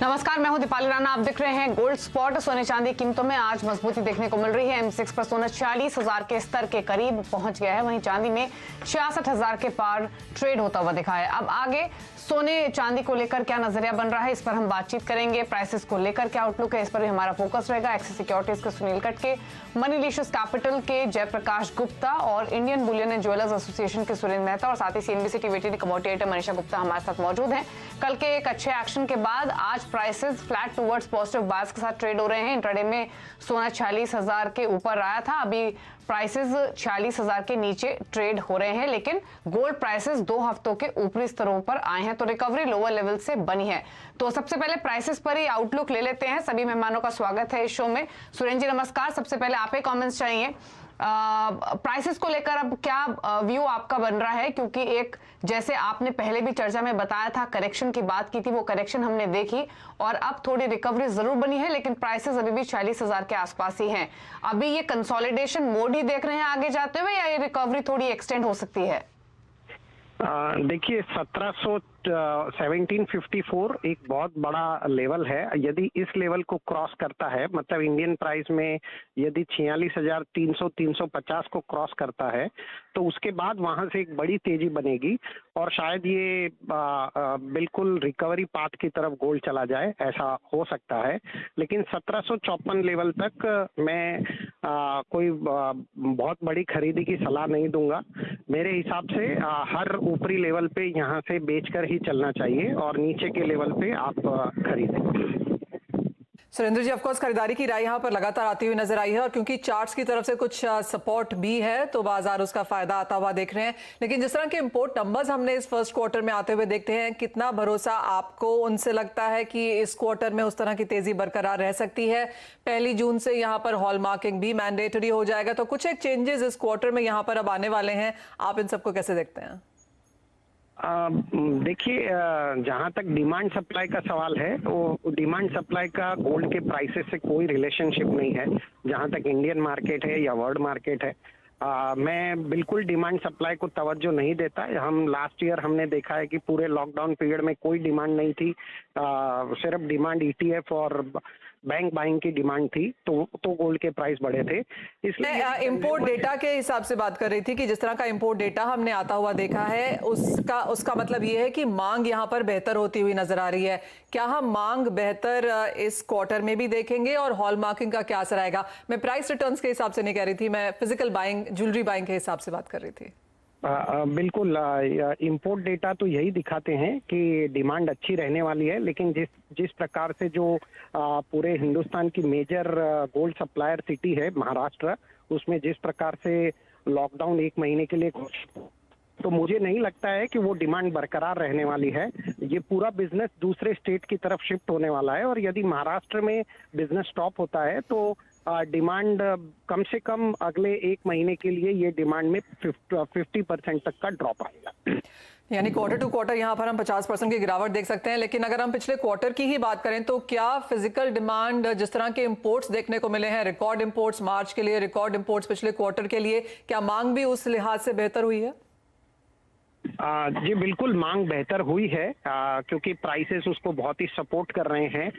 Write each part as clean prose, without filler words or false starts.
नमस्कार, मैं हूं दीपाली राणा। आप देख रहे हैं गोल्ड स्पॉट। सोने चांदी कीमतों में आज मजबूती देखने को मिल रही है। M6 पर सोना 40,000 के स्तर के करीब पहुंच गया है। वहीं चांदी में 66,000 के पार ट्रेड होता हुआ दिखा है। अब आगे सोने चांदी को लेकर क्या नजरिया बन रहा है, इस पर हम बातचीत करेंगे। प्राइसेस को लेकर क्या आउटलुक है, इस पर भी हमारा फोकस रहेगा। एक्सिस सिक्योरिटीज के सुनील कटके, मनीलिशियस कैपिटल के जयप्रकाश गुप्ता और Indian Boolean and jewellers association के सुरेंद्र मेहता और साथ ही CNBC TV commodity editor Manisha Gupta हमारे साथ मौजूद हैं। कल के एक अच्छे एक्शन के बाद आज प्राइसेस फ्लैट टुवर्ड्स पॉजिटिव बायस के साथ ट्रेड हो रहे हैं। इंट्राडे में सोना 46,000 के ऊपर आया था, अभी प्राइसेस 46,000 के नीचे ट्रेड हो रहे हैं, लेकिन गोल्ड प्राइसेस 2 हफ्तों के ऊपरी स्तरों पर आए हैं, तो रिकवरी लोअर लेवल से बनी है। तो सबसे पहले प्राइसेस पर ही आउटलुक ले लेते हैं। सभी मेहमानों का स्वागत है इस शो में। सुरेंद्र जी नमस्कार, सबसे पहले आप ही कमेंट्स चाहिए। प्राइसेस को लेकर अब क्या व्यू आपका बन रहा है, क्योंकि एक जैसे आपने पहले भी चर्चा में बताया था, करेक्शन की बात की थी, वो करेक्शन हमने देखी और अब थोड़ी रिकवरी जरूर बनी है, लेकिन प्राइसेस अभी भी 46,000 के आसपास ही हैं। अभी ये कंसोलिडेशन मोड ही देख रहे हैं आगे जाते हुए, या ये रिकवरी थोड़ी एक्सटेंड हो सकती है? देखिए 1754 एक बहुत बड़ा लेवल है। यदि इस लेवल को क्रॉस करता है, मतलब इंडियन प्राइस में यदि 46,300-350 को क्रॉस करता है, तो उसके बाद वहां से एक बड़ी तेजी बनेगी और शायद ये बिल्कुल रिकवरी पाथ की तरफ गोल्ड चला जाए, ऐसा हो सकता है। लेकिन 1754 लेवल तक मैं कोई बहुत बड़ी खरीदी की सलाह नहीं दूंगा। मेरे हिसाब से हर ऊपरी लेवल पे यहाँ से बेचकर ही चलना चाहिए और नीचे के लेवल पे आप खरीदें। सुरेंद्र जी, ऑफकोर्स खरीदारी की राय यहाँ पर लगातार आती हुई नजर आई है और क्योंकि चार्ट्स की तरफ से कुछ सपोर्ट भी है तो बाजार उसका फायदा आता हुआ देख रहे हैं। लेकिन जिस तरह के इंपोर्ट नंबर्स हमने इस फर्स्ट क्वार्टर में आते हुए देखते हैं, कितना भरोसा आपको उनसे लगता है कि इस क्वार्टर में उस तरह की तेजी बरकरार रह सकती है? 1 जून से यहाँ पर हॉलमार्किंग भी मैंडेटरी हो जाएगा, तो कुछ एक चेंजेस इस क्वार्टर में यहाँ पर अब आने वाले हैं, आप इन सबको कैसे देखते हैं? देखिए, जहां तक डिमांड सप्लाई का सवाल है, तो डिमांड सप्लाई का गोल्ड के प्राइसेस से कोई रिलेशनशिप नहीं है, जहां तक इंडियन मार्केट है या वर्ल्ड मार्केट है। मैं बिल्कुल डिमांड सप्लाई को तवज्जो नहीं देता। हम लास्ट ईयर हमने देखा है कि पूरे लॉकडाउन पीरियड में कोई डिमांड नहीं थी, सिर्फ डिमांड ETF और बैंक बाइंग की डिमांड थी, तो गोल्ड के प्राइस बढ़े थे। इसलिए इंपोर्ट डेटा के हिसाब से बात कर रही थी कि जिस तरह का इंपोर्ट डेटा हमने आता हुआ देखा है, उसका मतलब ये है कि मांग यहाँ पर बेहतर होती हुई नजर आ रही है। क्या हम मांग बेहतर इस क्वार्टर में भी देखेंगे और हॉलमार्किंग का क्या असर आएगा? मैं प्राइस रिटर्न्स के हिसाब से नहीं कह रही थी, मैं फिजिकल बाइंग, ज्वेलरी बाइंग के हिसाब से बात कर रही थी। बिल्कुल, इंपोर्ट डेटा तो यही दिखाते हैं कि डिमांड अच्छी रहने वाली है, लेकिन जिस प्रकार से जो पूरे हिंदुस्तान की मेजर गोल्ड सप्लायर सिटी है महाराष्ट्र, उसमें जिस प्रकार से लॉकडाउन 1 महीने के लिए, तो मुझे नहीं लगता है कि वो डिमांड बरकरार रहने वाली है। ये पूरा बिजनेस दूसरे स्टेट की तरफ शिफ्ट होने वाला है और यदि महाराष्ट्र में बिजनेस स्टॉप होता है तो डिमांड कम से कम अगले 1 महीने के लिए ये डिमांड में 50% तक का ड्रॉप आएगा। यानी क्वार्टर टू क्वार्टर यहाँ पर हम 50% की गिरावट देख सकते हैं। लेकिन अगर हम पिछले क्वार्टर की ही बात करें तो क्या फिजिकल डिमांड, जिस तरह के इंपोर्ट्स देखने को मिले हैं, रिकॉर्ड इंपोर्ट्स मार्च के लिए, रिकॉर्ड इंपोर्ट्स पिछले क्वार्टर के लिए, क्या मांग भी उस लिहाज से बेहतर हुई है? जी बिल्कुल, मांग बेहतर हुई है, क्योंकि प्राइसेस उसको बहुत ही सपोर्ट कर रहे हैं।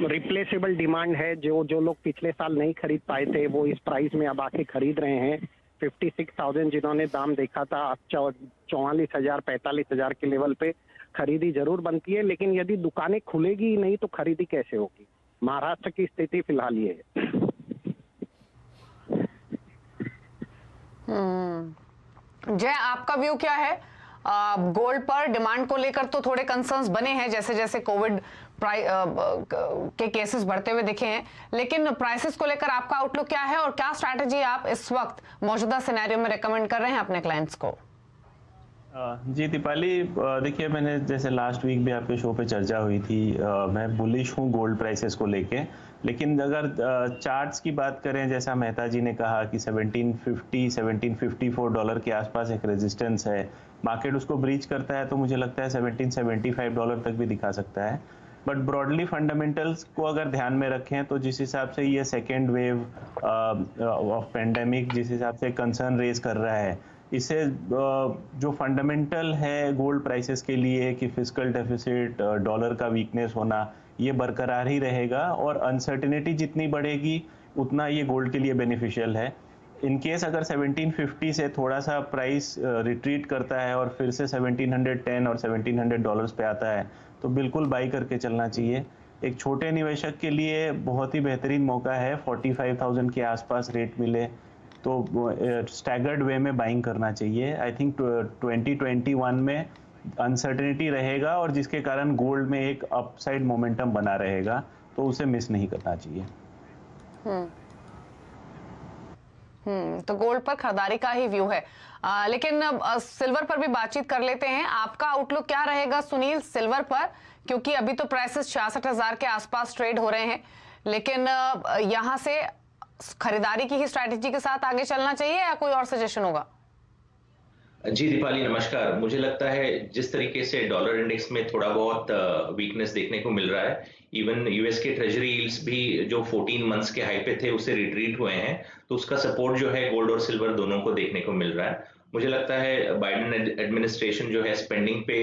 रिप्लेसेबल डिमांड है, जो लोग पिछले साल नहीं खरीद पाए थे वो इस प्राइस में अब आके खरीद रहे हैं। 56,000 जिन्होंने दाम देखा था, 44,000 45,000 के लेवल पे खरीदी जरूर बनती है, लेकिन यदि दुकानें खुलेगी नहीं तो खरीदी कैसे होगी? महाराष्ट्र की स्थिति फिलहाल ये है। जय, आपका व्यू क्या है? गोल्ड पर डिमांड को लेकर तो थोड़े कंसर्न्स बने हैं, जैसे जैसे कोविड के केसेस बढ़ते हुए दिखे हैं, लेकिन प्राइसेस को लेकर आपका आउटलुक क्या है और क्या स्ट्रैटेजी आप इस वक्त मौजूदा सिनेरियो में रेकमेंड कर रहे हैं अपने क्लाइंट्स को? जी दीपाली, देखिए मैंने जैसे लास्ट वीक भी आपके शो पे चर्चा हुई थी, मैं बुलिश हूँ गोल्ड प्राइसेस को लेके। लेकिन अगर चार्ट्स की बात करें, जैसा मेहता जी ने कहा कि 1750-1754 डॉलर के आसपास एक रेजिस्टेंस है, मार्केट उसको ब्रीच करता है तो मुझे लगता है 1775 डॉलर तक भी दिखा सकता है। बट ब्रॉडली फंडामेंटल्स को अगर ध्यान में रखें तो जिस हिसाब से ये सेकेंड वेव ऑफ पेंडेमिक जिस हिसाब से कंसर्न रेज कर रहा है, इससे जो फंडामेंटल है गोल्ड प्राइसेस के लिए कि फिस्कल डेफिसिट, डॉलर का वीकनेस होना, ये बरकरार ही रहेगा और अनसर्टेनिटी जितनी बढ़ेगी उतना ये गोल्ड के लिए बेनिफिशियल है। इन केस अगर 1750 से थोड़ा सा प्राइस रिट्रीट करता है और फिर से 1710 और 1700 डॉलर्स पे आता है तो बिल्कुल बाई करके चलना चाहिए। एक छोटे निवेशक के लिए बहुत ही बेहतरीन मौका है, 45,000 के आसपास रेट मिले तो स्टैगर्ड वे में बाइंग करना चाहिए। आई थिंक 2021 में अनसर्टेनिटी रहेगा और जिसके कारण गोल्ड में एक अपसाइड मोमेंटम बना रहेगा, तो उसे मिस नहीं करना चाहिए। तो गोल्ड पर खरीदारी का ही व्यू है। लेकिन सिल्वर पर भी बातचीत कर लेते हैं। आपका आउटलुक क्या रहेगा सुनील सिल्वर पर, क्योंकि अभी तो प्राइसेस 66,000 के आसपास ट्रेड हो रहे हैं, लेकिन यहां से खरीदारी की ही स्ट्रैटेजी के साथ आगे चलना चाहिए या कोई और सजेशन होगा? जी दीपाली नमस्कार। मुझे लगता है जिस तरीके से डॉलर इंडेक्स में थोड़ा बहुत वीकनेस देखने को मिल रहा है, इवन यूएस के ट्रेजरी यील्ड्स भी जो 14 मंथ्स के हाई पे थे उससे रिट्रीट हुए हैं, तो उसका सपोर्ट जो है गोल्ड और सिल्वर दोनों को देखने को मिल रहा है। मुझे लगता है बाइडेन एडमिनिस्ट्रेशन जो है स्पेंडिंग पे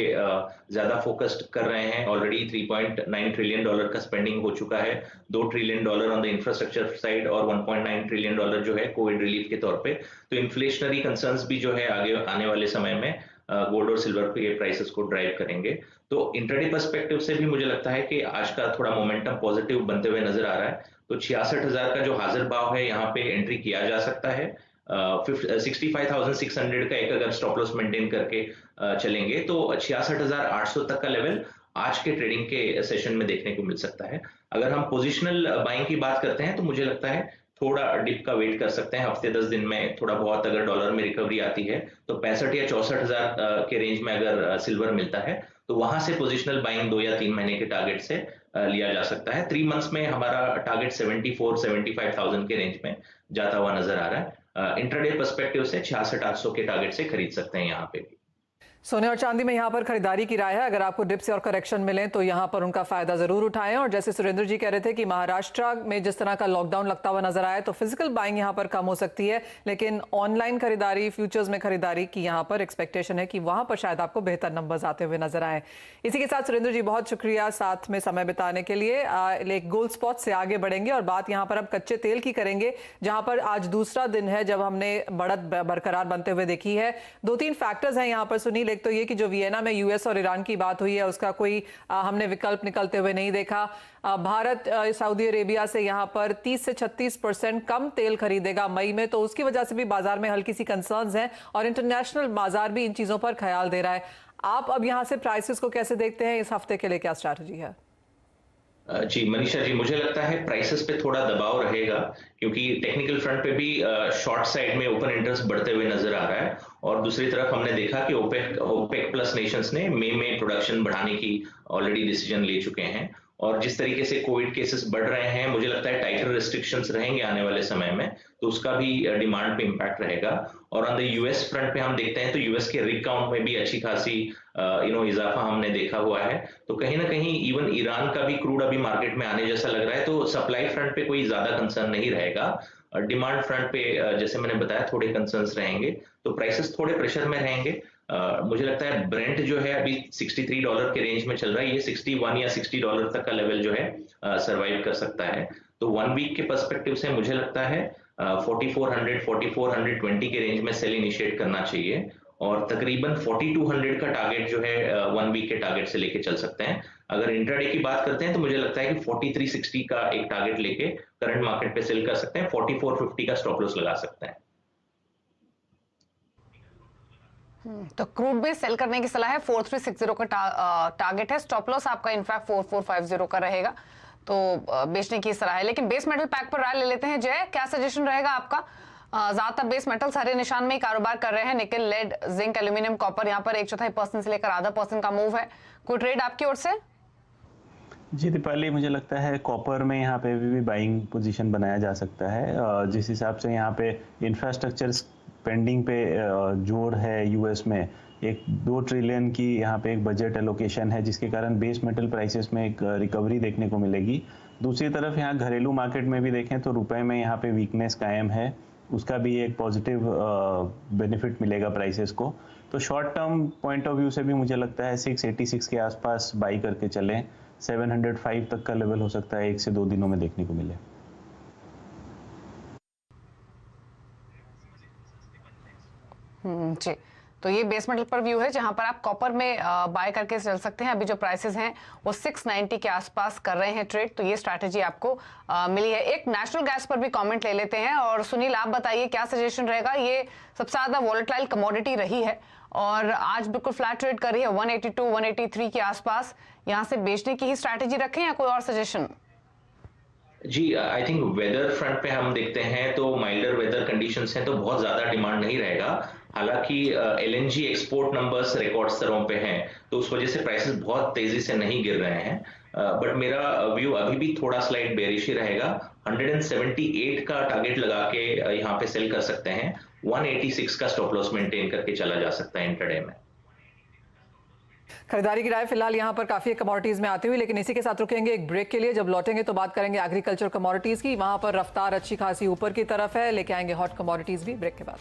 ज्यादा फोकस्ड कर रहे हैं। ऑलरेडी 3.9 ट्रिलियन डॉलर का स्पेंडिंग हो चुका है, 2 trillion dollar on the infrastructure side और 1.9 ट्रिलियन डॉलर जो है कोविड रिलीफ के तौर पे। तो इन्फ्लेशनरी कंसर्न्स भी जो है आगे आने वाले समय में गोल्ड और सिल्वर के प्राइसेस को ड्राइव करेंगे। तो इंट्राडे पर्सपेक्टिव से भी मुझे लगता है कि आज का थोड़ा मोमेंटम पॉजिटिव बनते हुए नजर आ रहा है। तो 66,000 का जो हाजिर भाव है यहाँ पे एंट्री किया जा सकता है। 65,600 का एक अगर स्टॉप लॉस मेंटेन करके चलेंगे तो 66,800 तक का लेवल आज के ट्रेडिंग के सेशन में देखने को मिल सकता है। अगर हम पोजिशनल बाइंग की बात करते हैं तो मुझे लगता है थोड़ा डिप का वेट कर सकते हैं। हफ्ते 10 दिन में थोड़ा बहुत अगर डॉलर में रिकवरी आती है तो 65 या 64,000 के रेंज में अगर सिल्वर मिलता है तो वहां से पोजिशनल बाइंग 2 या 3 महीने के टारगेट से लिया जा सकता है। 3 मंथ्स में हमारा टारगेट 74-75,000 के रेंज में जाता हुआ नजर आ रहा है। इंट्राडे पर्सपेक्टिव से 66,800 के टारगेट से खरीद सकते हैं यहाँ पे भी। सोने और चांदी में यहाँ पर खरीदारी की राय है। अगर आपको डिप्स और करेक्शन मिलें तो यहाँ पर उनका फायदा जरूर उठाएं। और जैसे सुरेंद्र जी कह रहे थे कि महाराष्ट्र में जिस तरह का लॉकडाउन लगता हुआ नजर आया तो फिजिकल बाइंग यहाँ पर कम हो सकती है, लेकिन ऑनलाइन खरीदारी, फ्यूचर्स में खरीदारी की यहाँ पर एक्सपेक्टेशन है कि वहां पर शायद आपको बेहतर नंबर्स आते हुए नजर आए। इसी के साथ सुरेंद्र जी बहुत शुक्रिया साथ में समय बिताने के लिए। एक गोल्ड स्पॉट से आगे बढ़ेंगे और बात यहाँ पर अब कच्चे तेल की करेंगे, जहां पर आज दूसरा दिन है जब हमने बढ़त बरकरार बनते हुए देखी है। 2-3 फैक्टर्स हैं यहाँ पर सुनील। एक तो ये कि जो वियना में यूएस और ईरान की बात हुई है उसका कोई हमने विकल्प निकलते हुए नहीं देखा। भारत सऊदी अरेबिया से यहाँ पर 30 से 36% कम तेल खरीदेगा मई में, तो उसकी वजह से भी बाजार में हल्की सी कंसर्न्स हैं और इंटरनेशनल बाजार भी इन चीजों पर ख्याल दे रहा है। आप अब यहाँ से प्राइसेस को कैसे देखते हैं? इस हफ्ते के लिए क्या स्ट्रैटेजी है? जी मनीषा जी, मुझे लगता है प्राइसेस पे थोड़ा दबाव रहेगा क्योंकि टेक्निकल फ्रंट पे भी शॉर्ट साइड में ओपन इंटरेस्ट बढ़ते हुए नजर आ रहा है। और दूसरी तरफ हमने देखा कि ओपेक प्लस नेशंस ने मई में प्रोडक्शन बढ़ाने की ऑलरेडी डिसीजन ले चुके हैं। और जिस तरीके से कोविड केसेस बढ़ रहे हैं, मुझे लगता है टाइटर रिस्ट्रिक्शंस रहेंगे आने वाले समय में, तो उसका भी डिमांड पे इम्पैक्ट रहेगा। और ऑन द यूएस फ्रंट पे हम देखते हैं तो यूएस के रिग काउंट में भी अच्छी खासी इजाफा हमने देखा हुआ है। तो कहीं ना कहीं इवन ईरान का भी क्रूड अभी मार्केट में आने जैसा लग रहा है। तो सप्लाई फ्रंट पे कोई ज्यादा कंसर्न नहीं रहेगा। डिमांड फ्रंट पे जैसे मैंने बताया थोड़े कंसर्न्स रहेंगे, तो प्राइसेस थोड़े प्रेशर में रहेंगे। मुझे लगता है ब्रेंट जो है अभी $63 के रेंज में चल रहा है, ये 61 या $60 तक का लेवल जो है सरवाइव कर सकता है। तो 1 वीक के पर्सपेक्टिव से मुझे लगता है 4400-4420 के रेंज में सेल इनिशिएट करना चाहिए और तकरीबन 4200 का टारगेट जो है 1 वीक के टारगेट से लेके चल सकते हैं। अगर इंट्राडे की बात करते हैं तो मुझे लगता है कि 4360 का एक टारगेट लेके करंट मार्केट पे सेल कर सकते हैं, 4450 का स्टॉप लॉस लगा सकते हैं। तो क्रूड में सेल करने की सलाह है। 4360 का टारगेट है। स्टॉप लॉस आपका इनफैक्ट 4450 का रहेगा, तो बेचने की सलाह है। लेकिन बेस मेटल पैक पर राय ले लेते हैं। जय, क्या सजेशन रहेगा आपका? ज्यादातर बेस मेटल्स हरे निशान में ही कारोबार कर रहे हैं। निकल, लेड, जिंक, एल्यूमिनियम, कॉपर यहाँ पर 1/4% से लेकर आधा % का मूव है। कोई ट्रेड आपकी ओर से? जी दीपाली, मुझे लगता है कॉपर में यहाँ पे भी बाइंग पोजीशन बनाया जा सकता है। जिस हिसाब से यहाँ पे इंफ्रास्ट्रक्चर स्पेंडिंग पे जोर है यूएस में, 2 ट्रिलियन की यहाँ पे एक बजट एलोकेशन है, जिसके कारण बेस मेटल प्राइसेस में एक रिकवरी देखने को मिलेगी। दूसरी तरफ यहाँ घरेलू मार्केट में भी देखें तो रुपए में यहाँ पे वीकनेस कायम है। उसका भी एक पॉजिटिव बेनिफिट मिलेगा प्राइसेस को। तो short term point of view से भी मुझे लगता है 686 के आसपास बाई करके चलें। 705 तक का लेवल हो सकता है 1 से 2 दिनों में देखने को मिले। जी, तो ये बेस मेटल पर व्यू है जहां पर आप कॉपर में बाय करके चल सकते हैं। अभी जो प्राइसेस हैं वो 690 के आसपास कर रहे हैं ट्रेड, तो ये स्ट्रैटेजी आपको मिली है। एक नेचुरल गैस पर भी कमेंट ले लेते हैं। और सुनील, आप बताइए क्या सजेशन रहेगा? ये सबसे ज्यादा वॉलेटाइल कमोडिटी रही है और आज बिल्कुल फ्लैट ट्रेड कर रही है 182 183 के आसपास। यहाँ से बेचने की ही स्ट्रैटेजी रखें या कोई और सजेशन? जी, आई थिंक वेदर फ्रंट पे हम देखते हैं तो माइल्डर वेदर कंडीशंस हैं तो बहुत ज्यादा डिमांड नहीं रहेगा। हालांकि एलएनजी एक्सपोर्ट नंबर्स रिकॉर्ड स्तरों पे हैं तो उस वजह से प्राइसेस बहुत तेजी से नहीं गिर रहे हैं। बट मेरा व्यू अभी भी थोड़ा स्लाइड बेरिश ही रहेगा। 178 का टारगेट लगा के यहाँ पे सेल कर सकते हैं। 186 का स्टॉप लॉस मेंटेन करके चला जा सकता है इंट्राडे में। खरीदारी की राय फिलहाल यहाँ पर काफी कमोडिटीज में आती हुई, लेकिन इसी के साथ रुकेंगे एक ब्रेक के लिए। जब लौटेंगे तो बात करेंगे एग्रीकल्चर कमोडिटीज की। वहां पर रफ्तार अच्छी खासी ऊपर की तरफ है, लेके आएंगे हॉट कमोडिटीज भी ब्रेक के बाद।